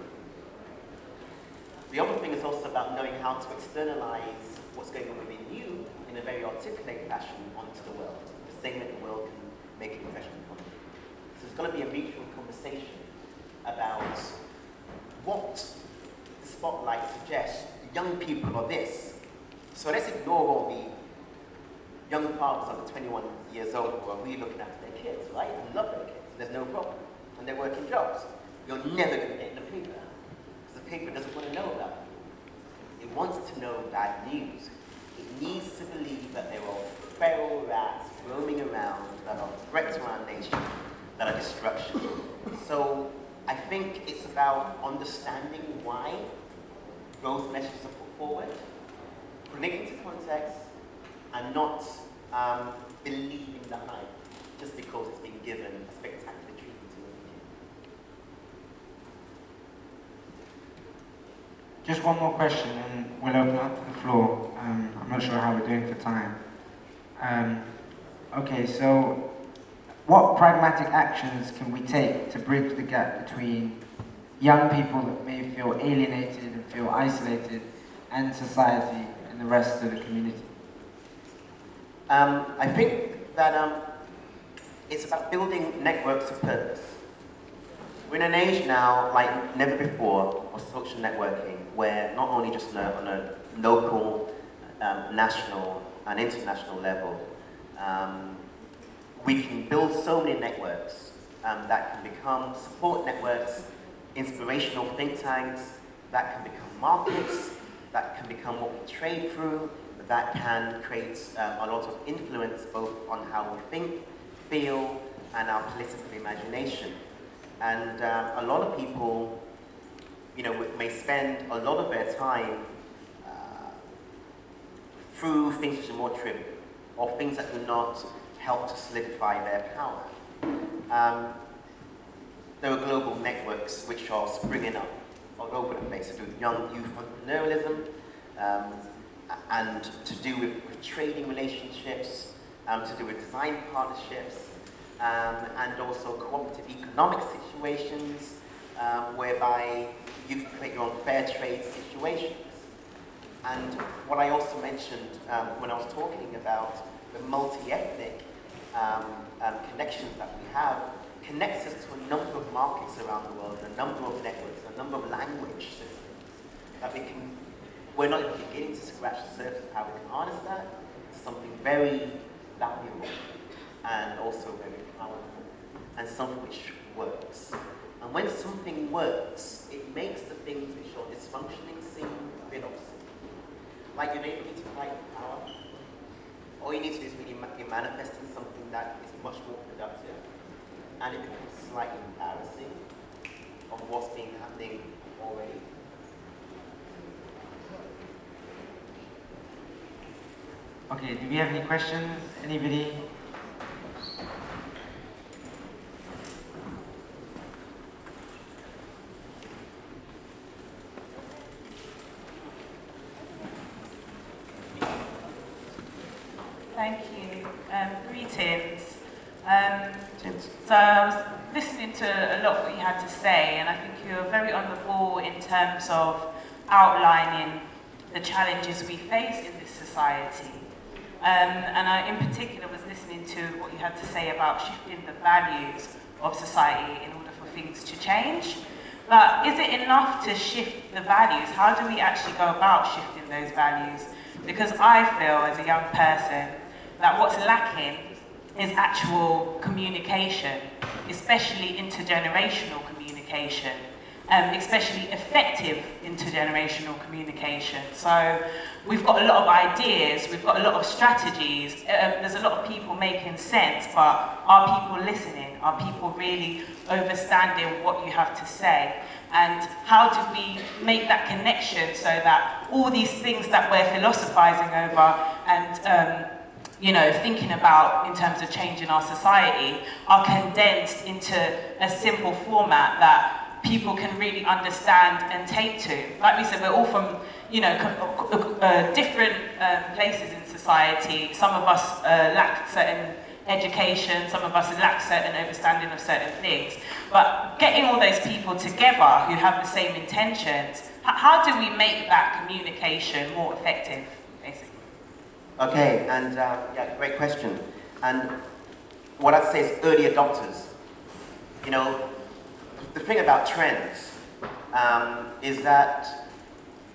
The other thing is also about knowing how to externalize what's going on within you in a very articulate fashion onto the world, the same that the world can make an impression upon you. So there's going to be a mutual conversation about what the spotlight suggests. Young people are this. So let's ignore all the young fathers under 21 years old who are really looking after their kids, right? And love their kids. There's no problem. And they're working jobs. You're never going to get in the paper. Because the paper doesn't want to know about you. It wants to know bad news. It needs to believe that there are feral rats roaming around that are a threat to our nation, that are destruction. So I think it's about understanding why those messages are put forward, putting it into context, and not believing the hype just because it's been given a spectacular treatment in the media. Just one more question and we'll open up to the floor. I'm not sure how we're doing for time. Okay, so what pragmatic actions can we take to bridge the gap between young people that may feel alienated and feel isolated and society and the rest of the community? I think that it's about building networks of purpose. We're in an age now like never before of social networking, where not only just on a local, national and international level, we can build so many networks that can become support networks, inspirational think tanks, that can become markets, that can become what we trade through, that can create a lot of influence both on how we think, feel, and our political imagination. And a lot of people, may spend a lot of their time through things which are more trivial, or things that do not help to solidify their power. There are global networks which are springing up all over the place to do with young youth entrepreneurialism, and to do with trading relationships, to do with design partnerships, and also cooperative economic situations, whereby you can create your own fair trade situations. And what I also mentioned when I was talking about the multi-ethnic connections that we have connects us to a number of markets around the world, a number of networks, a number of language systems that we're not even beginning to scratch the surface of how we can harness that. It's something very valuable and also very powerful, and something which works. And when something works, it makes the things which are dysfunctioning seem a bit obsolete. Like you don't need to fight power. All you need to do is really be manifesting something that is much more productive, and it becomes slightly embarrassing of what's been happening already. Okay, do we have any questions? Anybody? Thank you. Greetings. So I was listening to a lot of what you had to say, and I think you're very on the ball in terms of outlining the challenges we face in this society. And I, in particular, was listening to what you had to say about shifting the values of society in order for things to change. But is it enough to shift the values? How do we actually go about shifting those values? Because I feel, as a young person, that what's lacking is actual communication, especially intergenerational communication, especially effective intergenerational communication. So we've got a lot of ideas, we've got a lot of strategies, there's a lot of people making sense, but are people listening? Are people really understanding what you have to say? And how do we make that connection so that all these things that we're philosophizing over and thinking about in terms of changing our society are condensed into a simple format that people can really understand and take to? Like we said, we're all from different places in society. Some of us lack certain education, some of us lack certain understanding of certain things. But getting all those people together who have the same intentions, how do we make that communication more effective, basically? Okay, and great question. And what I'd say is early adopters. The thing about trends is that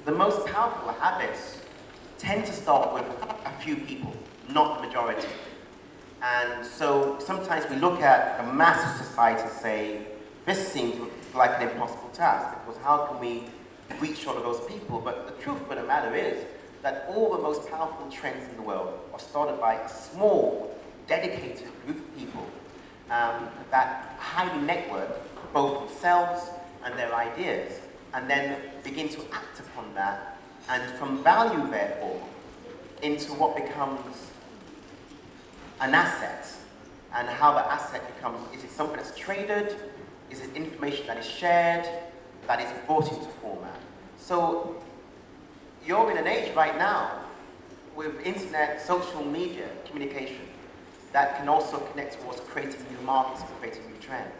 the most powerful habits tend to start with a few people, not the majority. And so sometimes we look at a massive society and say, this seems like an impossible task, because how can we reach all of those people? But the truth of the matter is that all the most powerful trends in the world are started by a small, dedicated group of people that highly network both themselves and their ideas, and then begin to act upon that, and from value, therefore, into what becomes an asset. And how the asset becomes, is it something that's traded? Is it information that is shared, that is brought into format? So you're in an age right now with internet, social media, communication, that can also connect towards creating new markets and creating new trends.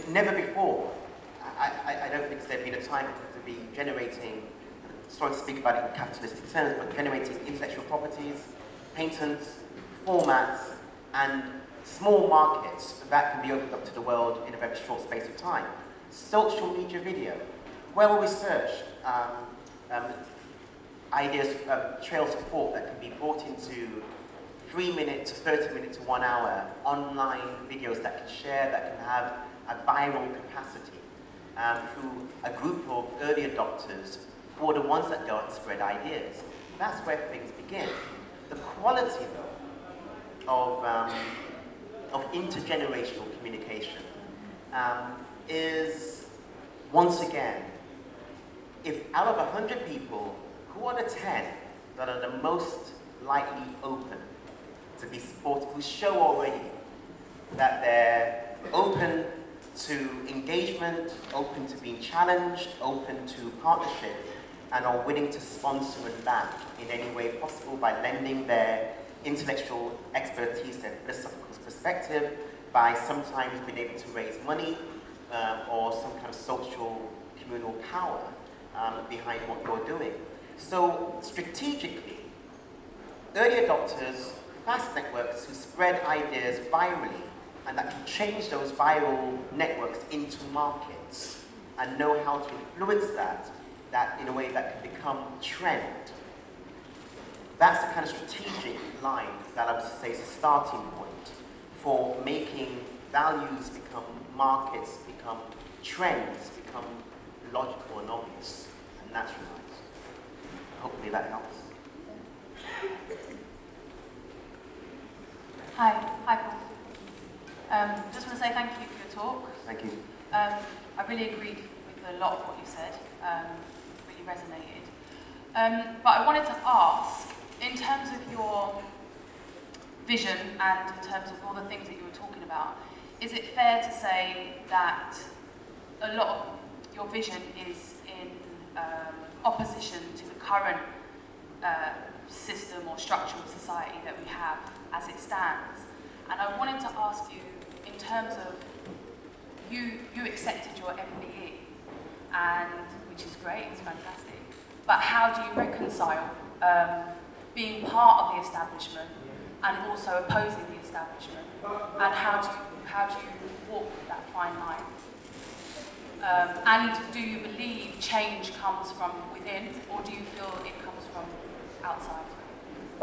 Never before, I don't think there's been a time to be generating, sorry to speak about it in capitalistic terms, but generating intellectual properties, patents, formats, and small markets that can be opened up to the world in a very short space of time. Social media video, well-researched ideas, trails of thought that can be brought into 3-minute to 30-minute to 1 hour online videos that can share, that can have a viral capacity through a group of early adopters who are the ones that go and spread ideas. That's where things begin. The quality, though, of intergenerational communication is, once again, if out of 100 people, who are the 10 that are the most likely open who show already that they're open to engagement, open to being challenged, open to partnership, and are willing to sponsor and back in any way possible by lending their intellectual expertise, their philosophical perspective, by sometimes being able to raise money or some kind of social communal power behind what you're doing. So strategically, early adopters, fast networks who spread ideas virally and that can change those viral networks into markets and know how to influence that in a way that can become trend. That's the kind of strategic line that I would say is a starting point for making values become markets, become trends, become logical and obvious and naturalized. Hopefully that helps. Hi Paul. Just want to say thank you for your talk. Thank you. I really agreed with a lot of what you said, really resonated. But I wanted to ask, in terms of your vision and in terms of all the things that you were talking about, is it fair to say that a lot of your vision is in opposition to the current system or structure of society that we have as it stands? And I wanted to ask you, in terms of, you accepted your MBE, and which is great, it's fantastic, but how do you reconcile being part of the establishment and also opposing the establishment? And how do you walk that fine line? And do you believe change comes from within, or do you feel it comes from outside?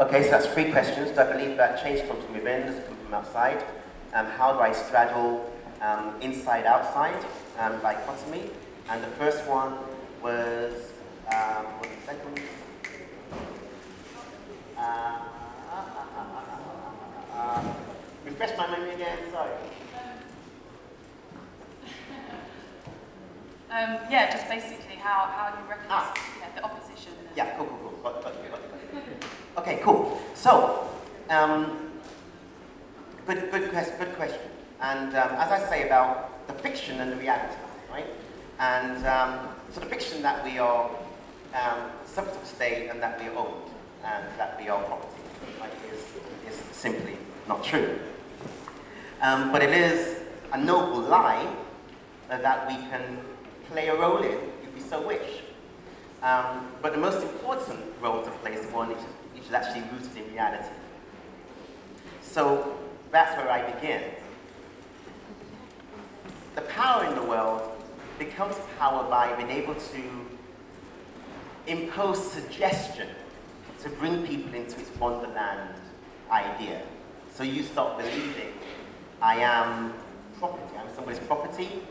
Okay, so that's 3 questions. Do I believe that change comes from within, does it come from outside? How do I straddle inside-outside dichotomy? And the first one was, what was the second? Refresh my memory again, sorry. Yeah, just basically how you reconcile the opposition. Yeah, cool. Okay, cool. So, good question. And as I say about the fiction and the reality, right? And so the fiction that we are subject to state and that we are owned and that we are property, right, is simply not true. But it is a noble lie that we can play a role in if we so wish. But the most important role to play is the one which is actually rooted in reality. So that's where I begin. The power in the world becomes power by being able to impose suggestion to bring people into its wonderland idea. So you start believing, I am property, I'm somebody's property,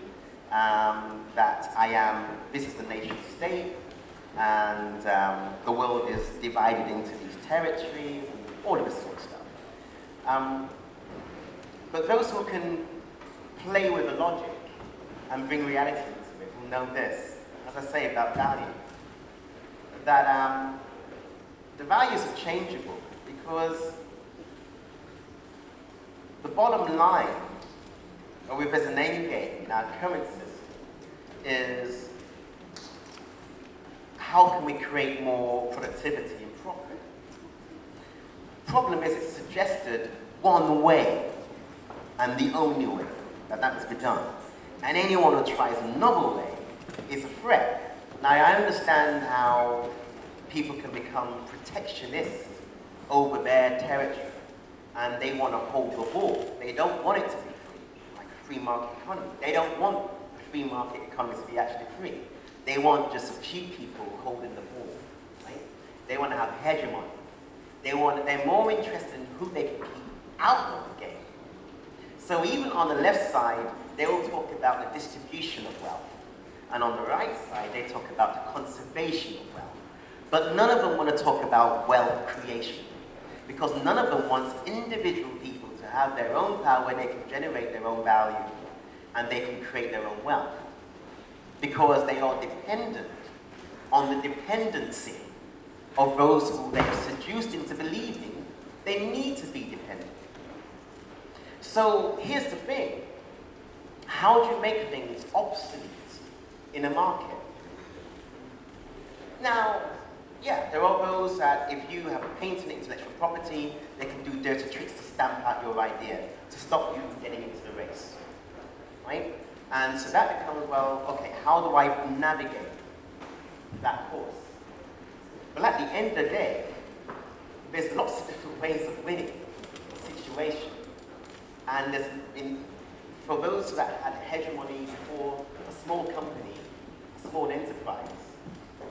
that this is the nation state, and the world is divided into these territories, and all of this sort of stuff. But those who can play with the logic and bring reality into it will know this, as I say about value, that the values are changeable because the bottom line, or if there's an end game in our current system, is how can we create more productivity and profit? Problem is it's suggested one way and the only way that must be done. And anyone who tries another way is a threat. Now I understand how people can become protectionist over their territory and they want to hold the ball. They don't want it to be free, like a free market economy. They don't want a free market economy to be actually free. They want just a few people holding the ball, right? They want to have hegemony. They're more interested in who they can keep out of the game. So even on the left side, they will talk about the distribution of wealth. And on the right side, they talk about the conservation of wealth. But none of them want to talk about wealth creation. Because none of them wants individual people to have their own power where they can generate their own value and they can create their own wealth. Because they are dependent on the dependency of those who they are seduced into believing they need to be dependent. So here's the thing. How do you make things obsolete in a market? Now, yeah, there are those that if you have a patent intellectual property, they can do dirty tricks to stamp out your idea, to stop you from getting into the race, right? And so that becomes, well, okay, how do I navigate that course? Well, at the end of the day, there's lots of different ways of winning a situation. And for those that had hegemony for a small company, a small enterprise,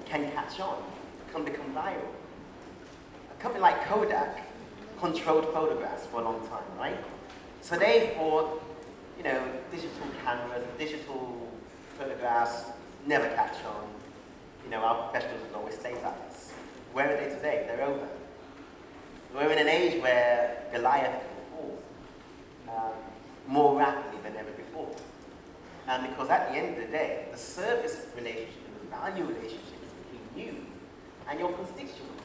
can catch on, can become viral. A company like Kodak controlled photographs for a long time, right? So they thought, you know, digital cameras, digital photographs never catch on. You know, our professionals will always stay like this. Where are they today? They're over. We're in an age where Goliath can fall more rapidly than ever before. And because at the end of the day, the service relationship and the value relationship is between you and your constituents.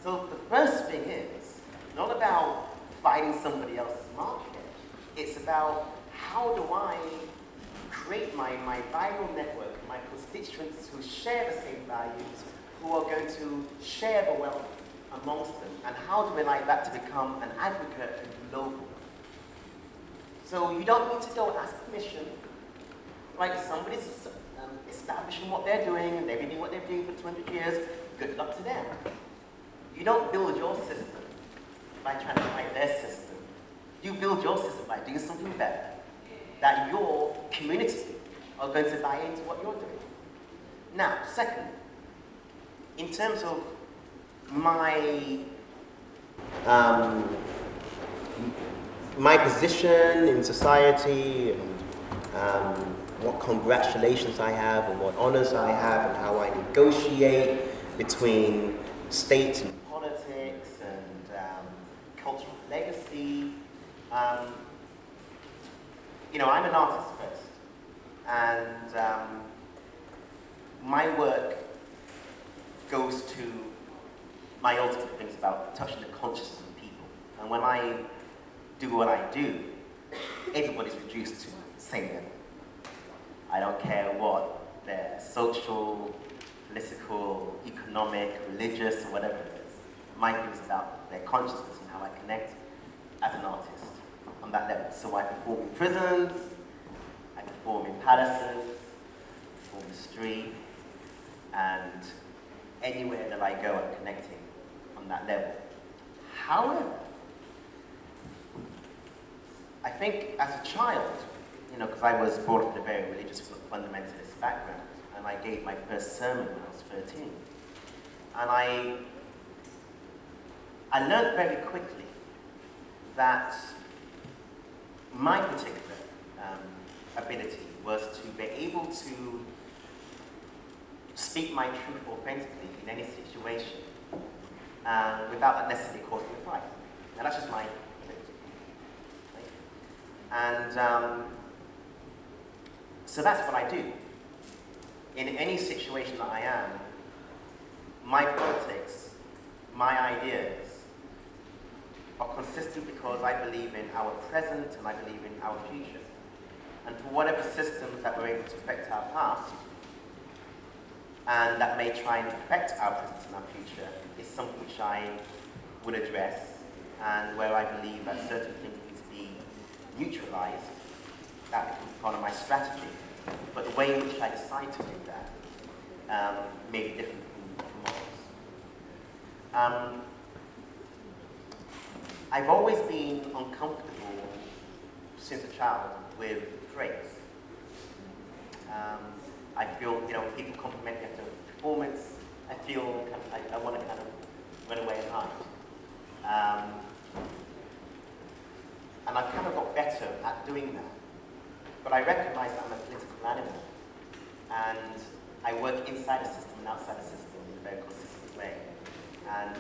So the first thing is not about fighting somebody else's market. It's about how do I create my viral network, my constituents who share the same values, who are going to share the wealth amongst them, and how do we like that to become an advocate and global? So you don't need to go ask permission. Like somebody's establishing what they're doing, and they've been doing what they're doing for 200 years, good luck to them. You don't build your system by trying to fight their system. You build your system by doing something better, that your community are going to buy into what you're doing. Now, second, in terms of my position in society and what congratulations I have and what honors I have and how I negotiate between state and politics and cultural legacy. You know, I'm an artist first, and my work goes to my ultimate things about touching the consciousness of people. And when I do what I do, everybody's reduced to the same level. I don't care what their social, political, economic, religious, or whatever it is. My thing is about their consciousness and how I connect as an artist on that level. So I perform in prisons, I perform in palaces, I perform in the street, and anywhere that I go, I'm connecting on that level. However, I think as a child, you know, because I was brought up in a very religious fundamentalist background, and I gave my first sermon when I was 13. And I learned very quickly that my particular ability was to be able to speak my truth authentically in any situation without that necessarily causing a fight. And that's just my ability. Right? And so that's what I do. In any situation that I am, my politics, my ideas are consistent because I believe in our present and I believe in our future. And for whatever systems that we're able to affect our past, and that may try and affect our present and our future, is something which I would address, and where I believe that certain things need to be neutralized, that becomes part of my strategy. But the way in which I decide to do that may be different from others. I've always been uncomfortable since a child with praise. I feel, you know, people compliment me after a performance, I feel I want to kind of run away and hide. And I've kind of got better at doing that. But I recognize that I'm a political animal, and I work inside a system and outside a system in a very consistent way. And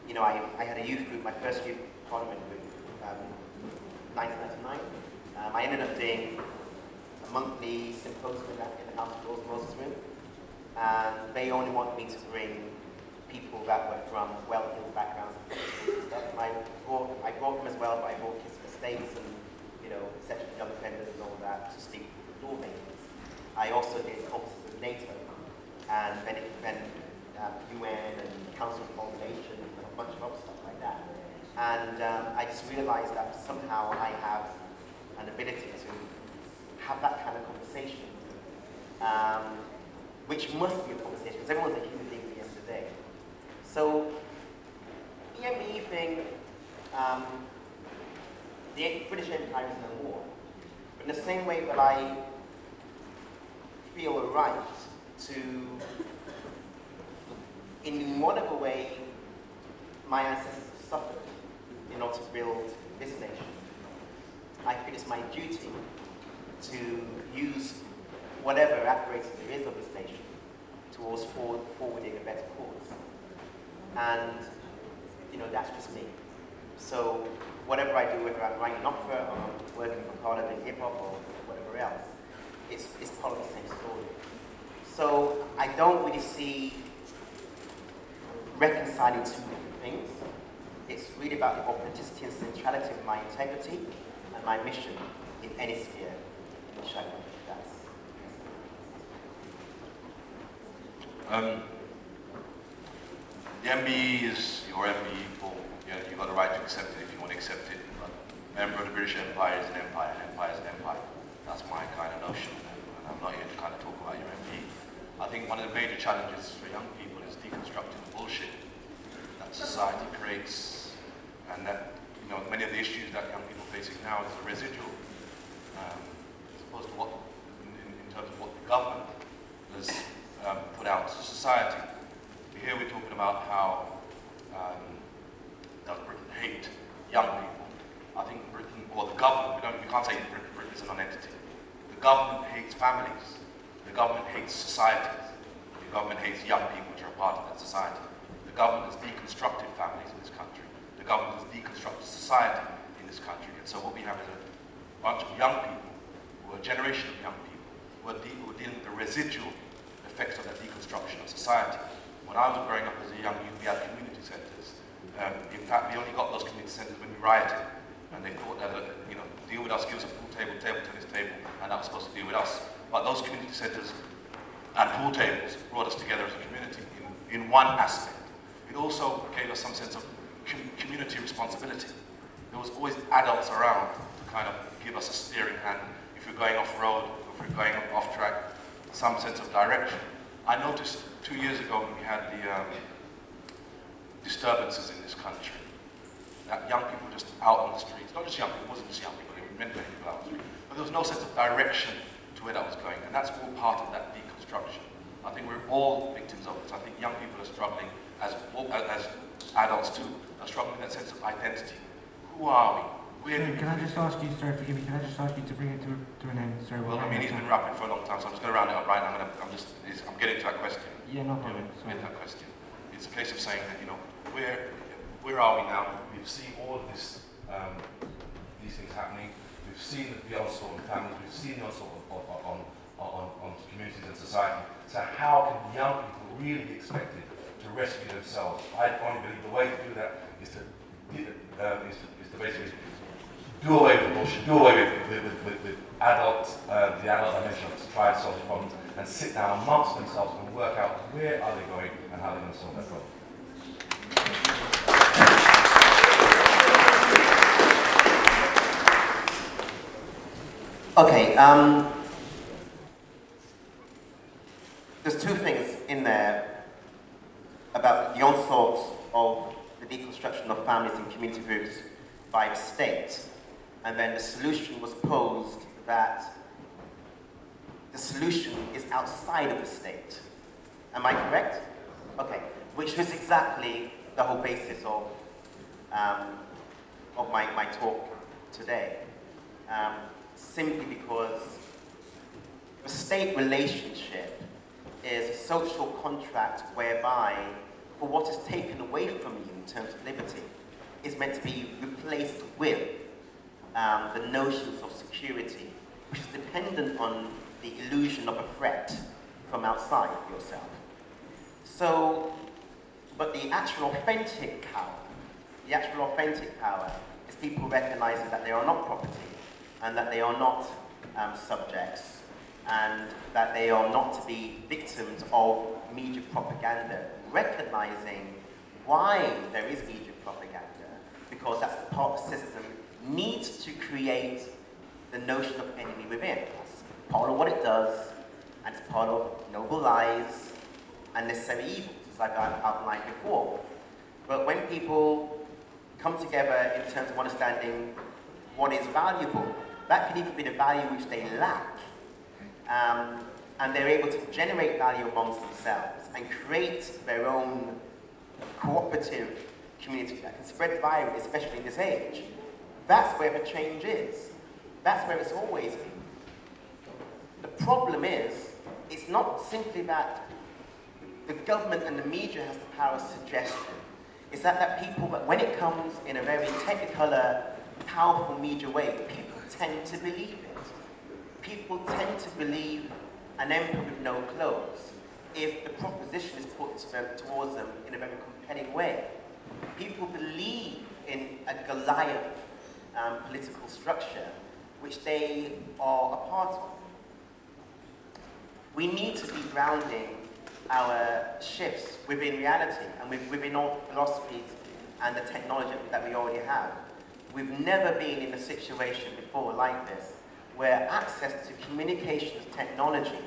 you know, I had a youth group, my first youth parliament group, 1999. I ended up doing a monthly symposium in the House of Lords, Moses Room, and they only wanted me to bring people that were from wealthy backgrounds and stuff. And I brought them as well I also did offices with NATO, and then UN and Council Foundation and a bunch of other stuff like that. And I just realized that somehow I have an ability to have that kind of conversation, which must be a conversation, because everyone's a human being at the end of the day. So, the MBE thing, the British Empire is no more. But in the same way that I feel a right to, in whatever way my ancestors have suffered in order to build this nation, I feel it's my duty to use whatever apparatus there is of this nation towards forwarding a better cause. And, that's just me. So whatever I do, whether I'm writing opera or I'm working for Cardiff in hip hop or whatever else, it's part of the same story. So I don't really see reconciling two different things. It's really about the authenticity and centrality of my integrity and my mission in any sphere in which I work. The MBE is your MBE for, you've got the right to accept it if you want to accept it. But member of the British Empire is an empire, and empire is an empire. That's my kind of notion, and I'm not here to kind of talk about your MBE. I think one of the major challenges for young people is deconstructing the bullshit that society creates, and that, many of the issues that young people are facing now is a residual, as opposed to what, in terms of what the government has put out to society. Here we're talking about how does Britain hate young people. I think Britain, or the government, we can't say Britain is a non-entity. The government hates families. The government hates societies. The government hates young people which are a part of that society. The government has deconstructed families in this country. The government has deconstructed society in this country. And so what we have is a bunch of young people, or a generation of young people, who are dealing with the residual effects of that deconstruction of society. When I was growing up as a young youth, we had community centres. In fact, we only got those community centres when we rioted, and they thought that, deal with us, give us a pool table, table tennis table, and that was supposed to deal with us. But those community centres and pool tables brought us together as a community in one aspect. It also gave us some sense of community responsibility. There was always adults around to kind of give us a steering hand if we're going off-road, if we're going off track, some sense of direction. I noticed 2 years ago when we had the disturbances in this country, that young people were just out on the streets. Not just young people, it wasn't just young people, there were many people out on the street. But there was no sense of direction to where that was going, and that's all part of that deconstruction. I think we're all victims of this. I think young people are struggling, as adults too, are struggling with that sense of identity. Who are we? Can I just ask you, sorry, forgive me, can I just ask you to bring it to an end? Sorry, well, he's been rapping for a long time, so I'm just going to round it up right now. I'm getting to that question. Yeah, no problem. Get that question. It's a case of saying that, where are we now? We've seen all of this, these things happening. We've seen the onslaught on families. We've seen the onslaught on communities and society. So how can young people really be expected to rescue themselves? I only believe the way to do that is to basically do away with bullshit, do away with adults, the adult dimension of try to solve the problems, and sit down amongst themselves and work out where are they going and how they're going to solve that problem. Okay, there's two things in there about the onslaught of the deconstruction of families and community groups by the state. And then the solution was posed that the solution is outside of the state. Am I correct? Okay, which was exactly the whole basis of my talk today. Simply because the state relationship is a social contract whereby, for what is taken away from you in terms of liberty, is meant to be replaced with the notions of security, which is dependent on the illusion of a threat from outside yourself. So, but the actual authentic power is people recognizing that they are not property and that they are not subjects and that they are not to be victims of media propaganda, recognizing why there is media propaganda, because that's the part of the system needs to create the notion of enemy within. That's part of what it does, and it's part of noble lies and necessary evils, as I've outlined before. But when people come together in terms of understanding what is valuable, that can even be the value which they lack, and they're able to generate value amongst themselves and create their own cooperative community that can spread value, especially in this age. That's where the change is. That's where it's always been. The problem is, it's not simply that the government and the media has the power of suggestion. It's that people, when it comes in a very technicolor, powerful media way, people tend to believe it. People tend to believe an emperor with no clothes if the proposition is put towards them in a very compelling way. People believe in a Goliath political structure which they are a part of. We need to be grounding our shifts within reality and within all the philosophies and the technology that we already have. We've never been in a situation before like this where access to communications technology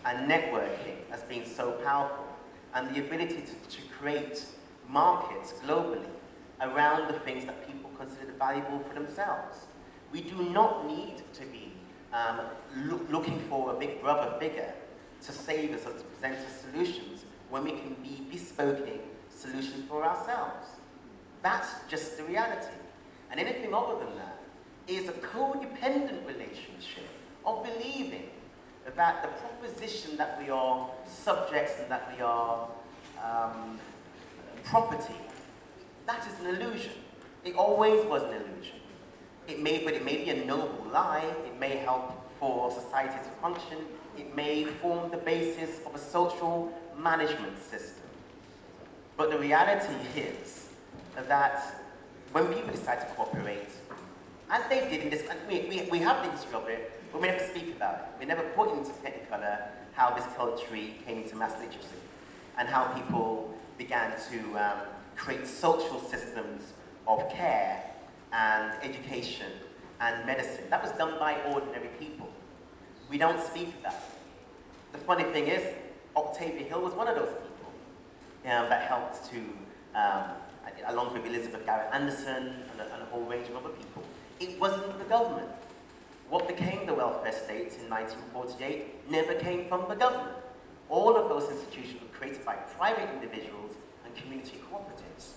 and networking has been so powerful, and the ability to create markets globally around the things that people consider valuable for themselves. We do not need to be looking for a big brother figure to save us or to present us solutions when we can be bespoking solutions for ourselves. That's just the reality. And anything other than that is a codependent relationship of believing that the proposition that we are subjects and that we are property, that is an illusion. It always was an illusion. But it may be a noble lie. It may help for society to function. It may form the basis of a social management system. But the reality is that when people decide to cooperate, as they did in this, and we have the history of it, but we never speak about it. We never put into technicolor how this poetry came into mass literacy and how people began to create social systems of care and education and medicine. That was done by ordinary people. We don't speak about it. The funny thing is, Octavia Hill was one of those people that helped to, along with Elizabeth Garrett Anderson and a whole range of other people. It wasn't the government. What became the welfare states in 1948 never came from the government. All of those institutions were created by private individuals and community cooperatives.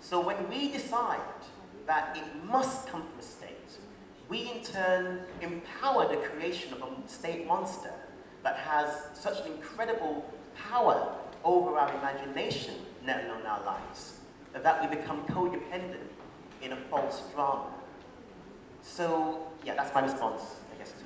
So when we decide that it must come from a state, we in turn empower the creation of a state monster that has such an incredible power over our imagination, let alone our lives, that we become codependent in a false drama. So, yeah, that's my response, I guess, to